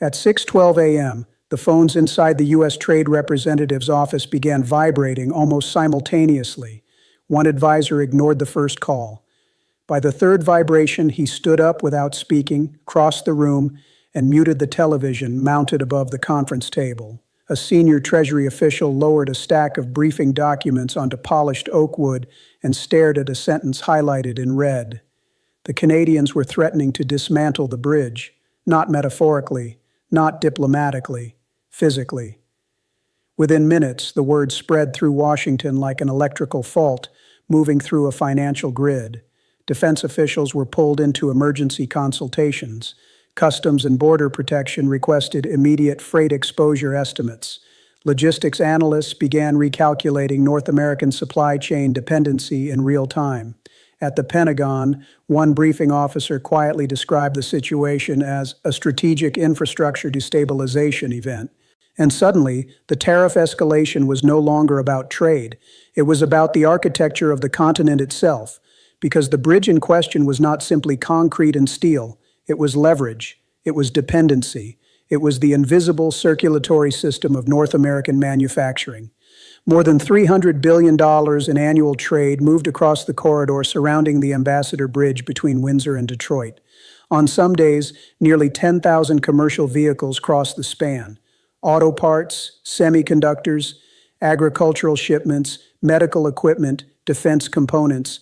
At 6:12 a.m., the phones inside the U.S. Trade Representative's office began vibrating almost simultaneously. One advisor ignored the first call. By the third vibration, he stood up without speaking, crossed the room, and muted the television mounted above the conference table. A senior Treasury official lowered a stack of briefing documents onto polished oak wood and stared at a sentence highlighted in red. The Canadians were threatening to dismantle the bridge, not metaphorically, not diplomatically, physically. Within minutes, the word spread through Washington like an electrical fault moving through a financial grid. Defense officials were pulled into emergency consultations. Customs and Border Protection requested immediate freight exposure estimates. Logistics analysts began recalculating North American supply chain dependency in real time. At the Pentagon, one briefing officer quietly described the situation as a strategic infrastructure destabilization event. And suddenly, the tariff escalation was no longer about trade. It was about the architecture of the continent itself, because the bridge in question was not simply concrete and steel. It was leverage. It was dependency. It was the invisible circulatory system of North American manufacturing. More than $300 billion in annual trade moved across the corridor surrounding the Ambassador Bridge between Windsor and Detroit. On some days, nearly 10,000 commercial vehicles crossed the span. Auto parts, semiconductors, agricultural shipments, medical equipment, defense components.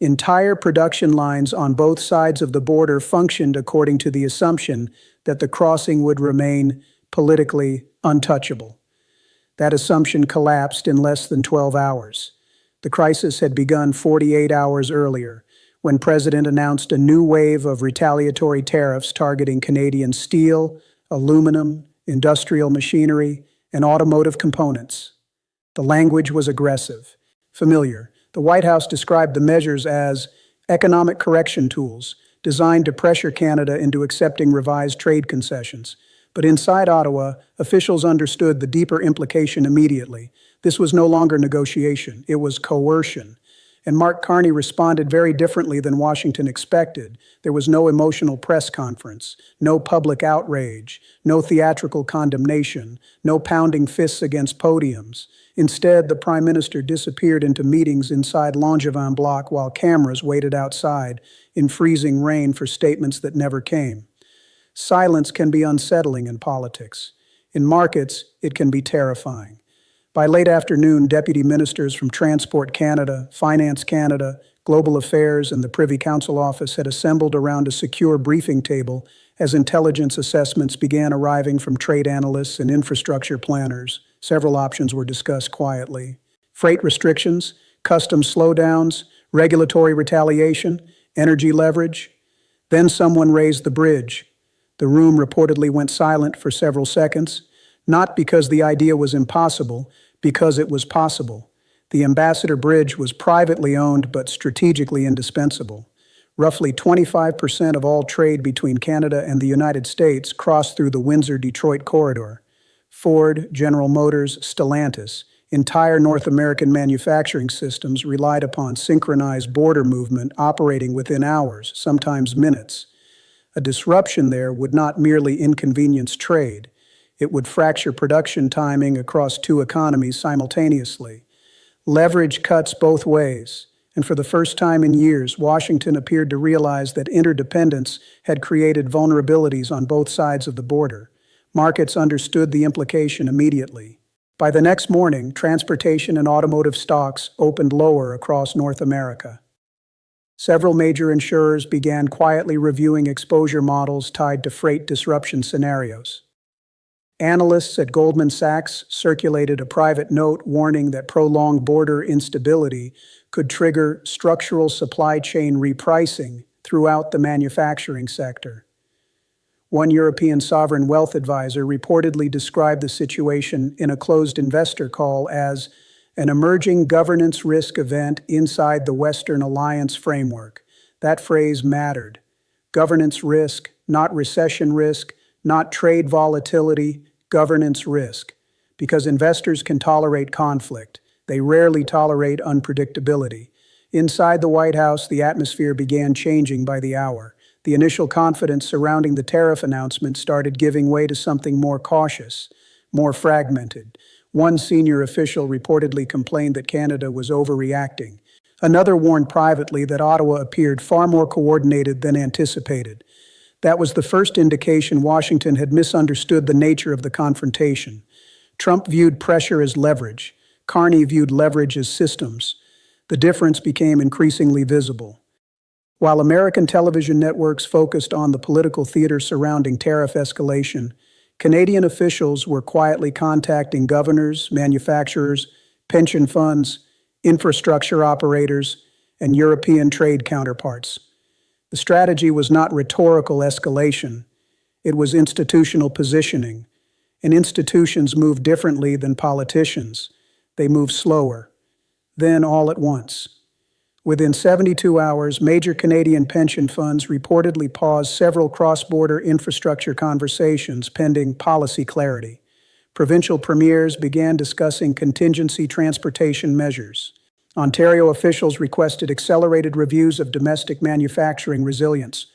Entire production lines on both sides of the border functioned according to the assumption that the crossing would remain politically untouchable. That assumption collapsed in less than 12 hours. The crisis had begun 48 hours earlier, when the President announced a new wave of retaliatory tariffs targeting Canadian steel, aluminum, industrial machinery, and automotive components. The language was aggressive, familiar. The White House described the measures as economic correction tools designed to pressure Canada into accepting revised trade concessions. But inside Ottawa, officials understood the deeper implication immediately. This was no longer negotiation, it was coercion. And Mark Carney responded very differently than Washington expected. There was no emotional press conference, no public outrage, no theatrical condemnation, no pounding fists against podiums. Instead, the Prime Minister disappeared into meetings inside Langevin Block while cameras waited outside in freezing rain for statements that never came. Silence can be unsettling in politics. In markets, it can be terrifying. By late afternoon, deputy ministers from Transport Canada, Finance Canada, Global Affairs, and the Privy Council office had assembled around a secure briefing table as intelligence assessments began arriving from trade analysts and infrastructure planners. Several options were discussed quietly. Freight restrictions, customs slowdowns, regulatory retaliation, energy leverage. Then someone raised the bridge. The room reportedly went silent for several seconds, not because the idea was impossible, because it was possible. The Ambassador Bridge was privately owned but strategically indispensable. Roughly 25% of all trade between Canada and the United States crossed through the Windsor-Detroit corridor. Ford, General Motors, Stellantis, entire North American manufacturing systems relied upon synchronized border movement operating within hours, sometimes minutes. A disruption there would not merely inconvenience trade. It would fracture production timing across two economies simultaneously. Leverage cuts both ways, and for the first time in years, Washington appeared to realize that interdependence had created vulnerabilities on both sides of the border. Markets understood the implication immediately. By the next morning, transportation and automotive stocks opened lower across North America. Several major insurers began quietly reviewing exposure models tied to freight disruption scenarios. Analysts at Goldman Sachs circulated a private note warning that prolonged border instability could trigger structural supply chain repricing throughout the manufacturing sector. One European sovereign wealth advisor reportedly described the situation in a closed investor call as an emerging governance risk event inside the Western Alliance framework. That phrase mattered. Governance risk, not recession risk, not trade volatility, governance risk. Because investors can tolerate conflict, they rarely tolerate unpredictability. Inside the White House, the atmosphere began changing by the hour. The initial confidence surrounding the tariff announcement started giving way to something more cautious, more fragmented. One senior official reportedly complained that Canada was overreacting. Another warned privately that Ottawa appeared far more coordinated than anticipated. That was the first indication Washington had misunderstood the nature of the confrontation. Trump viewed pressure as leverage. Carney viewed leverage as systems. The difference became increasingly visible. While American television networks focused on the political theater surrounding tariff escalation, Canadian officials were quietly contacting governors, manufacturers, pension funds, infrastructure operators, and European trade counterparts. The strategy was not rhetorical escalation, it was institutional positioning. And institutions move differently than politicians. They move slower. Then all at once. Within 72 hours, major Canadian pension funds reportedly paused several cross-border infrastructure conversations pending policy clarity. Provincial premiers began discussing contingency transportation measures. Ontario officials requested accelerated reviews of domestic manufacturing resilience.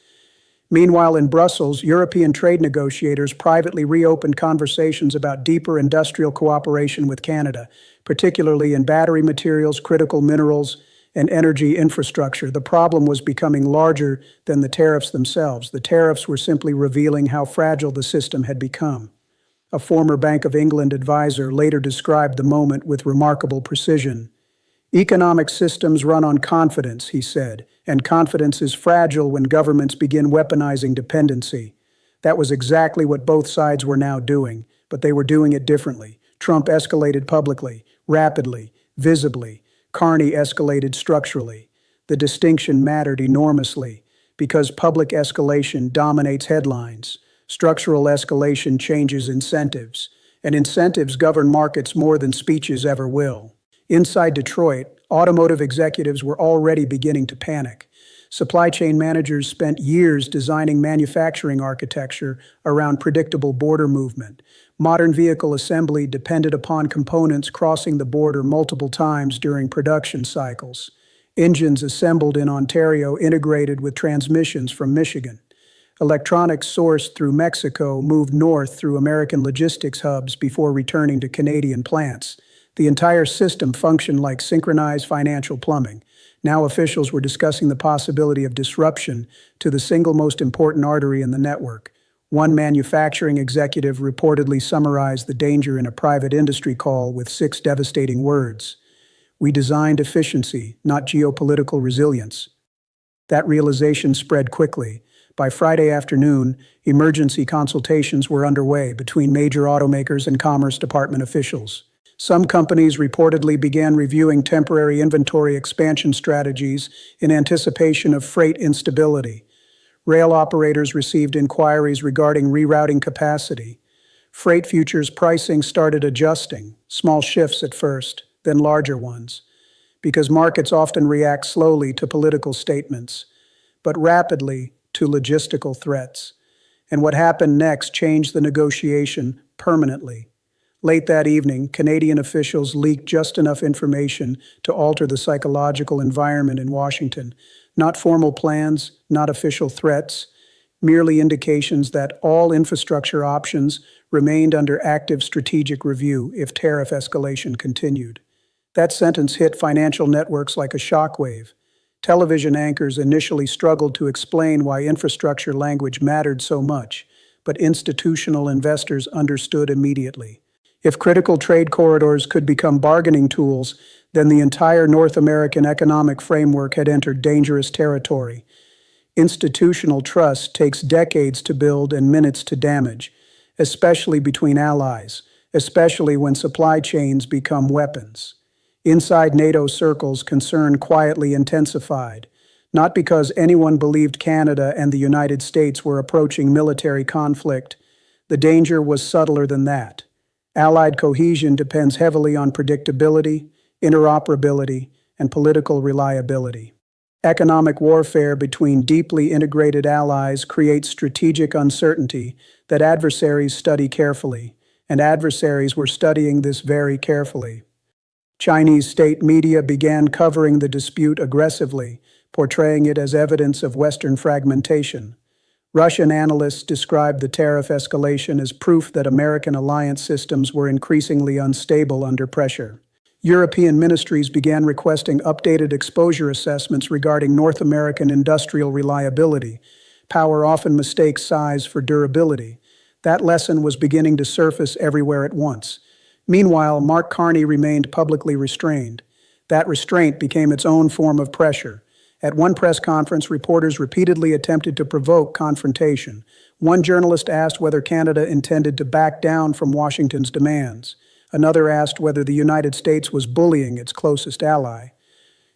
Meanwhile, in Brussels, European trade negotiators privately reopened conversations about deeper industrial cooperation with Canada, particularly in battery materials, critical minerals, and energy infrastructure. The problem was becoming larger than the tariffs themselves. The tariffs were simply revealing how fragile the system had become. A former Bank of England advisor later described the moment with remarkable precision. Economic systems run on confidence, he said, and confidence is fragile when governments begin weaponizing dependency. That was exactly what both sides were now doing, but they were doing it differently. Trump escalated publicly, rapidly, visibly. Carney escalated structurally. The distinction mattered enormously because public escalation dominates headlines. Structural escalation changes incentives, and incentives govern markets more than speeches ever will. Inside Detroit, automotive executives were already beginning to panic. Supply chain managers spent years designing manufacturing architecture around predictable border movement. Modern vehicle assembly depended upon components crossing the border multiple times during production cycles. Engines assembled in Ontario integrated with transmissions from Michigan. Electronics sourced through Mexico moved north through American logistics hubs before returning to Canadian plants. The entire system functioned like synchronized financial plumbing. Now officials were discussing the possibility of disruption to the single most important artery in the network. One manufacturing executive reportedly summarized the danger in a private industry call with 6 devastating words. "We designed efficiency, not geopolitical resilience." That realization spread quickly. By Friday afternoon, emergency consultations were underway between major automakers and Commerce Department officials. Some companies reportedly began reviewing temporary inventory expansion strategies in anticipation of freight instability. Rail operators received inquiries regarding rerouting capacity. Freight futures pricing started adjusting, small shifts at first, then larger ones, because markets often react slowly to political statements, but rapidly to logistical threats. And what happened next changed the negotiation permanently. Late that evening, Canadian officials leaked just enough information to alter the psychological environment in Washington. Not formal plans, not official threats, merely indications that all infrastructure options remained under active strategic review if tariff escalation continued. That sentence hit financial networks like a shockwave. Television anchors initially struggled to explain why infrastructure language mattered so much, but institutional investors understood immediately. If critical trade corridors could become bargaining tools, then the entire North American economic framework had entered dangerous territory. Institutional trust takes decades to build and minutes to damage, especially between allies, especially when supply chains become weapons. Inside NATO circles, concern quietly intensified, not because anyone believed Canada and the United States were approaching military conflict. The danger was subtler than that. Allied cohesion depends heavily on predictability, interoperability, and political reliability. Economic warfare between deeply integrated allies creates strategic uncertainty that adversaries study carefully, and adversaries were studying this very carefully. Chinese state media began covering the dispute aggressively, portraying it as evidence of Western fragmentation. Russian analysts described the tariff escalation as proof that American alliance systems were increasingly unstable under pressure. European ministries began requesting updated exposure assessments regarding North American industrial reliability. Power often mistakes size for durability. That lesson was beginning to surface everywhere at once. Meanwhile, Mark Carney remained publicly restrained. That restraint became its own form of pressure. At one press conference, reporters repeatedly attempted to provoke confrontation. One journalist asked whether Canada intended to back down from Washington's demands. Another asked whether the United States was bullying its closest ally.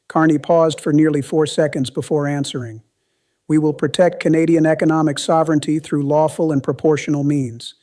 Carney paused for nearly 4 seconds before answering. "We will protect Canadian economic sovereignty through lawful and proportional means."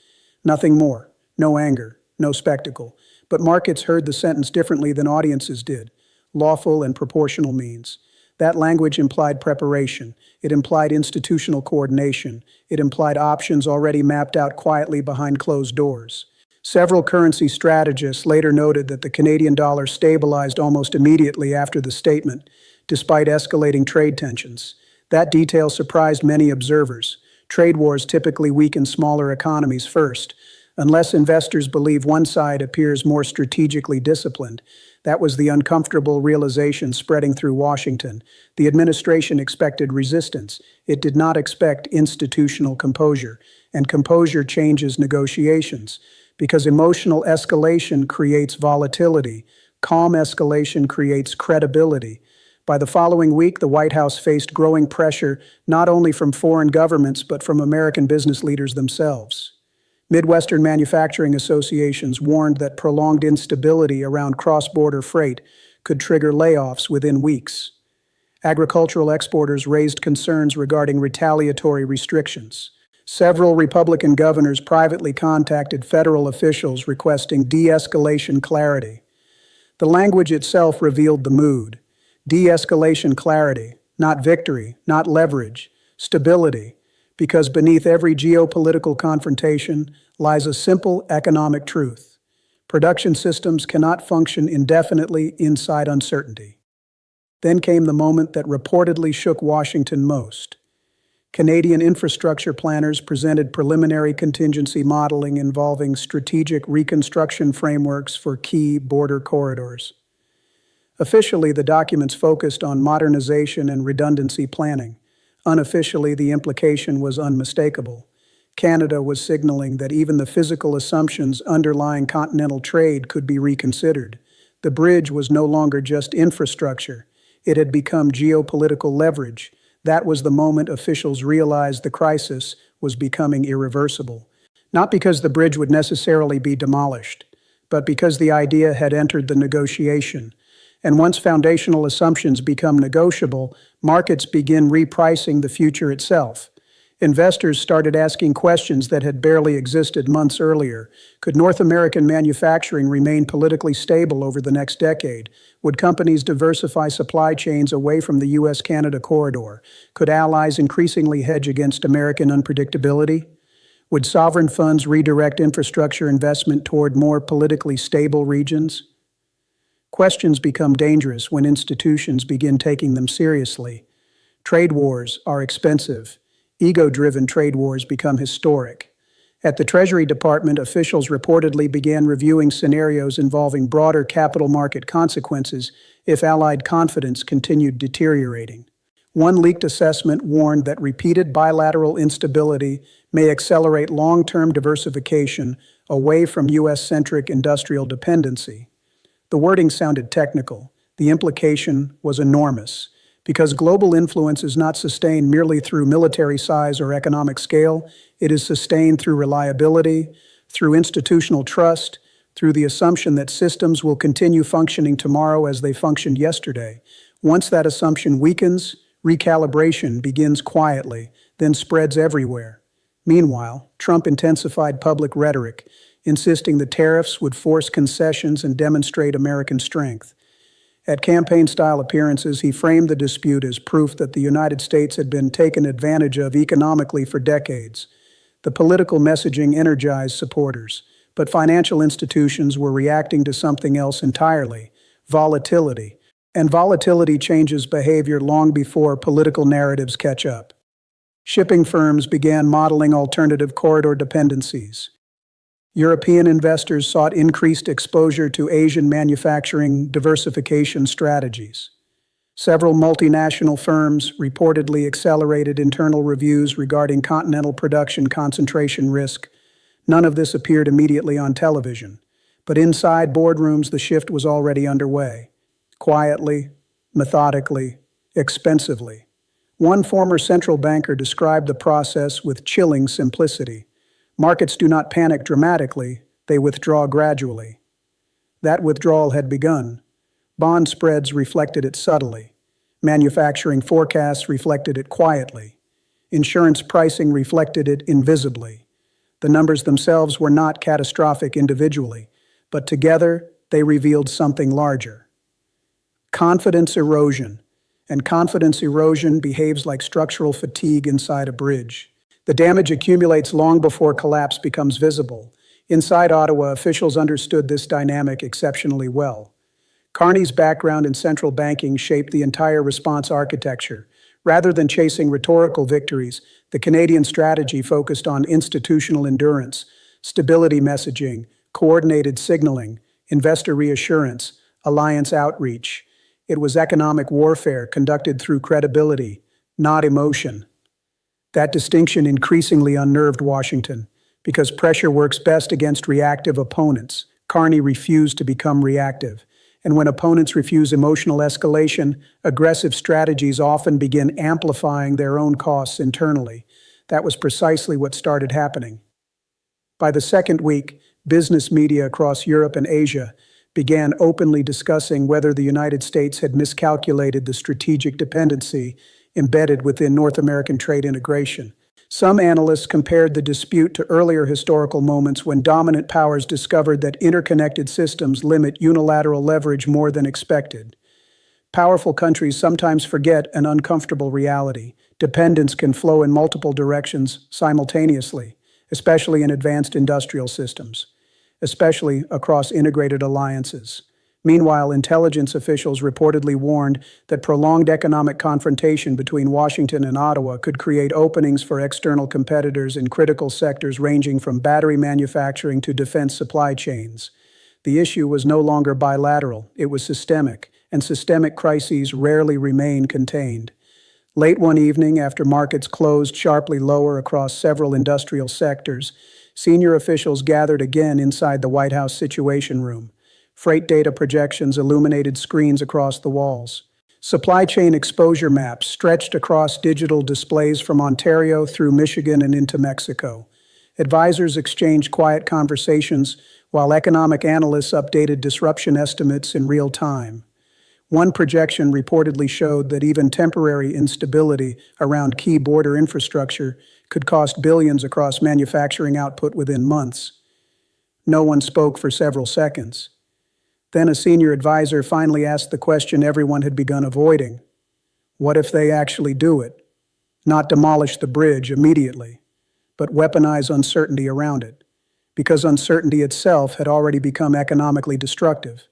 Nothing more. No anger. No spectacle. But markets heard the sentence differently than audiences did. Lawful and proportional means. That language implied preparation. It implied institutional coordination. It implied options already mapped out quietly behind closed doors. Several currency strategists later noted that the Canadian dollar stabilized almost immediately after the statement, despite escalating trade tensions. That detail surprised many observers. Trade wars typically weaken smaller economies first, unless investors believe one side appears more strategically disciplined. That was the uncomfortable realization spreading through Washington. The administration expected resistance. It did not expect institutional composure, and composure changes negotiations. Because emotional escalation creates volatility, calm escalation creates credibility. By the following week, the White House faced growing pressure not only from foreign governments but from American business leaders themselves. Midwestern manufacturing associations warned that prolonged instability around cross-border freight could trigger layoffs within weeks. Agricultural exporters raised concerns regarding retaliatory restrictions. Several Republican governors privately contacted federal officials requesting de-escalation clarity. The language itself revealed the mood. De-escalation clarity, not victory, not leverage, stability, because beneath every geopolitical confrontation lies a simple economic truth. Production systems cannot function indefinitely inside uncertainty. Then came the moment that reportedly shook Washington most. Canadian infrastructure planners presented preliminary contingency modeling involving strategic reconstruction frameworks for key border corridors. Officially, the documents focused on modernization and redundancy planning. Unofficially, the implication was unmistakable. Canada was signaling that even the physical assumptions underlying continental trade could be reconsidered. The bridge was no longer just infrastructure. It had become geopolitical leverage. That was the moment officials realized the crisis was becoming irreversible. Not because the bridge would necessarily be demolished, but because the idea had entered the negotiation. And once foundational assumptions become negotiable, markets begin repricing the future itself. Investors started asking questions that had barely existed months earlier. Could North American manufacturing remain politically stable over the next decade? Would companies diversify supply chains away from the US-Canada corridor? Could allies increasingly hedge against American unpredictability? Would sovereign funds redirect infrastructure investment toward more politically stable regions? Questions become dangerous when institutions begin taking them seriously. Trade wars are expensive. Ego-driven trade wars become historic. At the Treasury Department, officials reportedly began reviewing scenarios involving broader capital market consequences if Allied confidence continued deteriorating. One leaked assessment warned that repeated bilateral instability may accelerate long-term diversification away from US-centric industrial dependency. The wording sounded technical. The implication was enormous. Because global influence is not sustained merely through military size or economic scale, it is sustained through reliability, through institutional trust, through the assumption that systems will continue functioning tomorrow as they functioned yesterday. Once that assumption weakens, recalibration begins quietly, then spreads everywhere. Meanwhile, Trump intensified public rhetoric, insisting the tariffs would force concessions and demonstrate American strength. At campaign-style appearances, he framed the dispute as proof that the United States had been taken advantage of economically for decades. The political messaging energized supporters, but financial institutions were reacting to something else entirely: volatility. And volatility changes behavior long before political narratives catch up. Shipping firms began modeling alternative corridor dependencies. European investors sought increased exposure to Asian manufacturing diversification strategies. Several multinational firms reportedly accelerated internal reviews regarding continental production concentration risk. None of this appeared immediately on television, but inside boardrooms the shift was already underway. Quietly, methodically, expensively. One former central banker described the process with chilling simplicity. Markets do not panic dramatically, they withdraw gradually. That withdrawal had begun. Bond spreads reflected it subtly. Manufacturing forecasts reflected it quietly. Insurance pricing reflected it invisibly. The numbers themselves were not catastrophic individually, but together they revealed something larger. Confidence erosion. And confidence erosion behaves like structural fatigue inside a bridge. The damage accumulates long before collapse becomes visible. Inside Ottawa, officials understood this dynamic exceptionally well. Carney's background in central banking shaped the entire response architecture. Rather than chasing rhetorical victories, the Canadian strategy focused on institutional endurance, stability messaging, coordinated signaling, investor reassurance, alliance outreach. It was economic warfare conducted through credibility, not emotion. That distinction increasingly unnerved Washington, because pressure works best against reactive opponents. Carney refused to become reactive. And when opponents refuse emotional escalation, aggressive strategies often begin amplifying their own costs internally. That was precisely what started happening. By the second week, business media across Europe and Asia began openly discussing whether the United States had miscalculated the strategic dependency embedded within North American trade integration. Some analysts compared the dispute to earlier historical moments when dominant powers discovered that interconnected systems limit unilateral leverage more than expected. Powerful countries sometimes forget an uncomfortable reality. Dependence can flow in multiple directions simultaneously, especially in advanced industrial systems, especially across integrated alliances. Meanwhile, intelligence officials reportedly warned that prolonged economic confrontation between Washington and Ottawa could create openings for external competitors in critical sectors ranging from battery manufacturing to defense supply chains. The issue was no longer bilateral, it was systemic, and systemic crises rarely remain contained. Late one evening, after markets closed sharply lower across several industrial sectors, senior officials gathered again inside the White House Situation Room. Freight data projections illuminated screens across the walls. Supply chain exposure maps stretched across digital displays from Ontario through Michigan and into Mexico. Advisors exchanged quiet conversations while economic analysts updated disruption estimates in real time. One projection reportedly showed that even temporary instability around key border infrastructure could cost billions across manufacturing output within months. No one spoke for several seconds. Then a senior advisor finally asked the question everyone had begun avoiding. What if they actually do it? Not demolish the bridge immediately, but weaponize uncertainty around it, because uncertainty itself had already become economically destructive.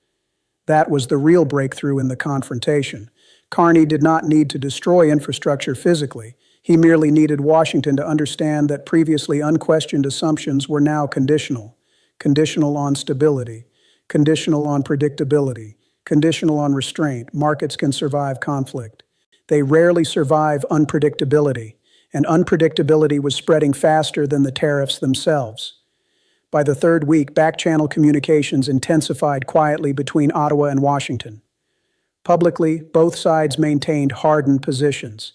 That was the real breakthrough in the confrontation. Carney did not need to destroy infrastructure physically. He merely needed Washington to understand that previously unquestioned assumptions were now conditional. Conditional on stability, conditional on predictability, conditional on restraint. Markets can survive conflict. They rarely survive unpredictability, and unpredictability was spreading faster than the tariffs themselves. By the third week, back-channel communications intensified quietly between Ottawa and Washington. Publicly, both sides maintained hardened positions.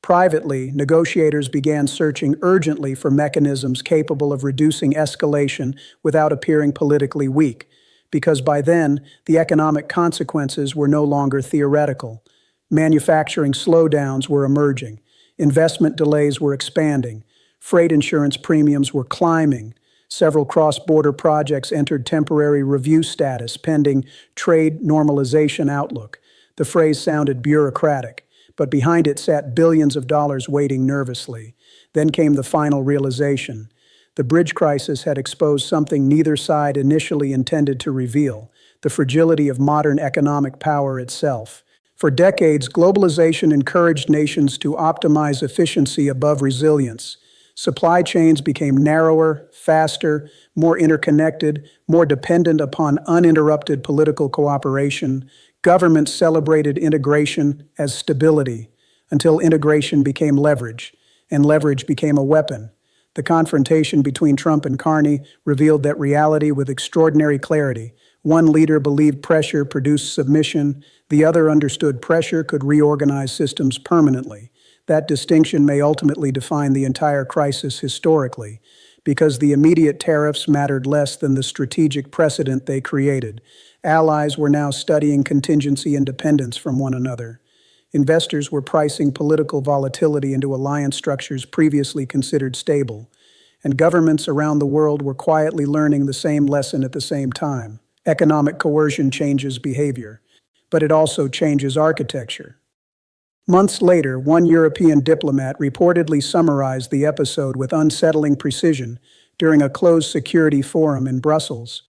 Privately, negotiators began searching urgently for mechanisms capable of reducing escalation without appearing politically weak, because by then, the economic consequences were no longer theoretical. Manufacturing slowdowns were emerging. Investment delays were expanding. Freight insurance premiums were climbing. Several cross-border projects entered temporary review status pending trade normalization outlook. The phrase sounded bureaucratic, but behind it sat billions of dollars waiting nervously. Then came the final realization. The bridge crisis had exposed something neither side initially intended to reveal: the fragility of modern economic power itself. For decades, globalization encouraged nations to optimize efficiency above resilience. Supply chains became narrower, faster, more interconnected, more dependent upon uninterrupted political cooperation. Governments celebrated integration as stability, until integration became leverage, and leverage became a weapon. The confrontation between Trump and Carney revealed that reality with extraordinary clarity. One leader believed pressure produced submission, the other understood pressure could reorganize systems permanently. That distinction may ultimately define the entire crisis historically, because the immediate tariffs mattered less than the strategic precedent they created. Allies were now studying contingency independence from one another. Investors were pricing political volatility into alliance structures previously considered stable, and governments around the world were quietly learning the same lesson at the same time. Economic coercion changes behavior, but it also changes architecture. Months later, one European diplomat reportedly summarized the episode with unsettling precision during a closed security forum in Brussels.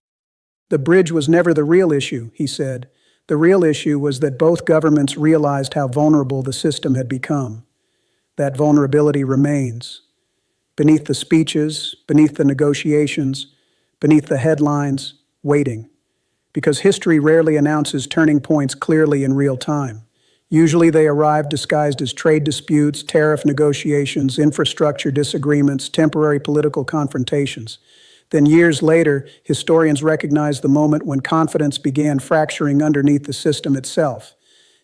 "The bridge was never the real issue," he said. "The real issue was that both governments realized how vulnerable the system had become. That vulnerability remains. Beneath the speeches, beneath the negotiations, beneath the headlines, waiting. Because history rarely announces turning points clearly in real time. Usually they arrive disguised as trade disputes, tariff negotiations, infrastructure disagreements, temporary political confrontations. Then years later, historians recognize the moment when confidence began fracturing underneath the system itself.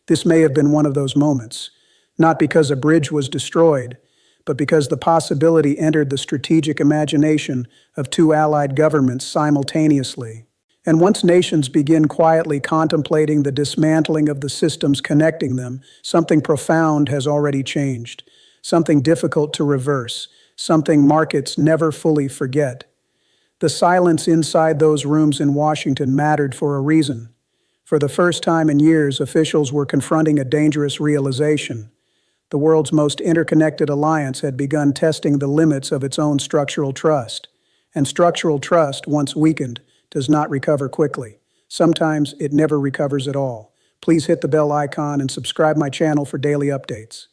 This may have been one of those moments, not because a bridge was destroyed, but because the possibility entered the strategic imagination of two allied governments simultaneously. And once nations begin quietly contemplating the dismantling of the systems connecting them, something profound has already changed, something difficult to reverse, something markets never fully forget. The silence inside those rooms in Washington mattered for a reason. For the first time in years, officials were confronting a dangerous realization. The world's most interconnected alliance had begun testing the limits of its own structural trust. And structural trust, once weakened, does not recover quickly. Sometimes it never recovers at all. Please hit the bell icon and subscribe my channel for daily updates.